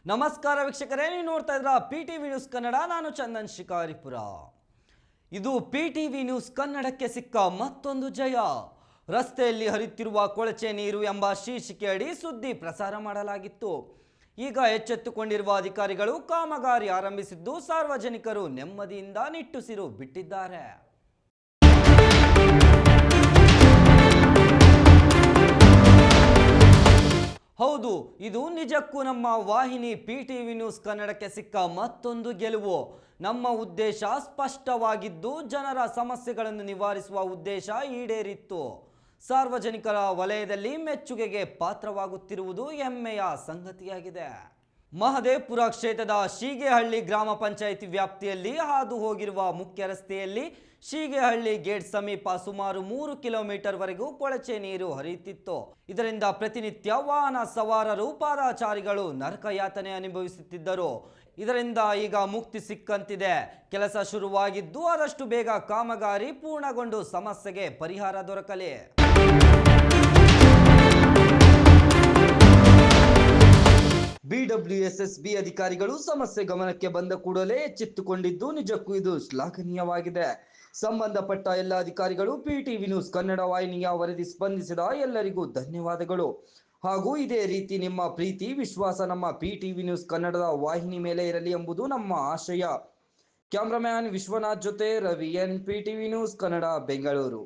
ನಮಸ್ಕಾರ ವೀಕ್ಷಕರೇ, ನೀವು ನೋಡ್ತಾ ಇದ್ರ ಪಿಟಿವಿ ನ್ಯೂಸ್ ಕನ್ನಡ. ನಾನು ಚಂದನ್ ಶಿಕಾರಿಪುರ. ಇದು ಪಿಟಿವಿ ನ್ಯೂಸ್ ಕನ್ನಡಕ್ಕೆ ಸಿಕ್ಕ ಮತ್ತೊಂದು ಜಯ. ರಸ್ತೆಯಲ್ಲಿ ಹರಿಯುತ್ತಿರುವ ಕೊಳಚೆ ನೀರು ಎಂಬ ಶೀರ್ಷಿಕೆಯಡಿ ಸುದ್ದಿ ಪ್ರಸಾರ ಮಾಡಲಾಗಿತ್ತು. ಈಗ ಎಚ್ಚೆತ್ತುಕೊಂಡಿರುವ ಅಧಿಕಾರಿಗಳು ಕಾಮಗಾರಿ ಆರಂಭಿಸಿದ್ದು ಸಾರ್ವಜನಿಕರು ನೆಮ್ಮದಿಯಿಂದ ನಿಟ್ಟುಸಿರು ಬಿಟ್ಟಿದ್ದಾರೆ. ಹೌದು, ಇದು ನಿಜಕ್ಕೂ ನಮ್ಮ ವಾಹಿನಿ ಪಿಟಿವಿ ನ್ಯೂಸ್ ಕನ್ನಡಕ್ಕೆ ಸಿಕ್ಕ ಮತ್ತೊಂದು ಗೆಲುವು. ನಮ್ಮ ಉದ್ದೇಶ ಸ್ಪಷ್ಟವಾಗಿದ್ದು ಜನರ ಸಮಸ್ಯೆಗಳನ್ನು ನಿವಾರಿಸುವ ಉದ್ದೇಶ ಈಡೇರಿತ್ತು. ಸಾರ್ವಜನಿಕರ ವಲಯದಲ್ಲಿ ಮೆಚ್ಚುಗೆಗೆ ಪಾತ್ರವಾಗುತ್ತಿರುವುದು ಹೆಮ್ಮೆಯ ಸಂಗತಿಯಾಗಿದೆ. ಮಹದೇವಪುರ ಕ್ಷೇತ್ರದ ಶೀಗೇಹಳ್ಳಿ ಗ್ರಾಮ ಪಂಚಾಯಿತಿ ವ್ಯಾಪ್ತಿಯಲ್ಲಿ ಹಾದು ಹೋಗಿರುವ ಮುಖ್ಯ ರಸ್ತೆಯಲ್ಲಿ ಶೀಗೇಹಳ್ಳಿ ಗೇಟ್ ಸಮೀಪ ಸುಮಾರು 3 ಕಿಲೋಮೀಟರ್ ವರೆಗೂ ಕೊಳಚೆ ನೀರು ಹರಿಯುತ್ತಿತ್ತು. ಇದರಿಂದ ಪ್ರತಿನಿತ್ಯ ವಾಹನ ಸವಾರರು, ಪಾದಚಾರಿಗಳು ನರಕಯಾತನೆ ಅನುಭವಿಸುತ್ತಿದ್ದರು. ಇದರಿಂದ ಈಗ ಮುಕ್ತಿ ಸಿಕ್ಕಂತಿದೆ. ಕೆಲಸ ಶುರುವಾಗಿದ್ದು ಆದಷ್ಟು ಬೇಗ ಕಾಮಗಾರಿ ಪೂರ್ಣಗೊಂಡು ಸಮಸ್ಯೆಗೆ ಪರಿಹಾರ ದೊರಕಲಿ. BWSSB ಅಧಿಕಾರಿಗಳು ಸಮಸ್ಯೆ ಗಮನಕ್ಕೆ ಬಂದ ಕೂಡಲೇ ಎಚ್ಚೆತ್ತುಕೊಂಡಿದ್ದು ನಿಜಕ್ಕೂ ಇದು ಶ್ಲಾಘನೀಯವಾಗಿದೆ. ಸಂಬಂಧಪಟ್ಟ ಎಲ್ಲ ಅಧಿಕಾರಿಗಳು, ಪಿಟಿವಿ ನ್ಯೂಸ್ ಕನ್ನಡ ವಾಹಿನಿಯ ವರದಿ ಸ್ಪಂದಿಸಿದ ಎಲ್ಲರಿಗೂ ಧನ್ಯವಾದಗಳು. ಹಾಗೂ ಇದೇ ರೀತಿ ನಿಮ್ಮ ಪ್ರೀತಿ, ವಿಶ್ವಾಸ ನಮ್ಮ ಪಿಟಿವಿ ನ್ಯೂಸ್ ಕನ್ನಡದ ವಾಹಿನಿ ಮೇಲೆ ಇರಲಿ ಎಂಬುದು ನಮ್ಮ ಆಶಯ. ಕ್ಯಾಮ್ರಾಮ್ಯಾನ್ ವಿಶ್ವನಾಥ್ ಜೊತೆ ರವಿ ಎನ್, ಪಿಟಿವಿ ನ್ಯೂಸ್ ಕನ್ನಡ, ಬೆಂಗಳೂರು.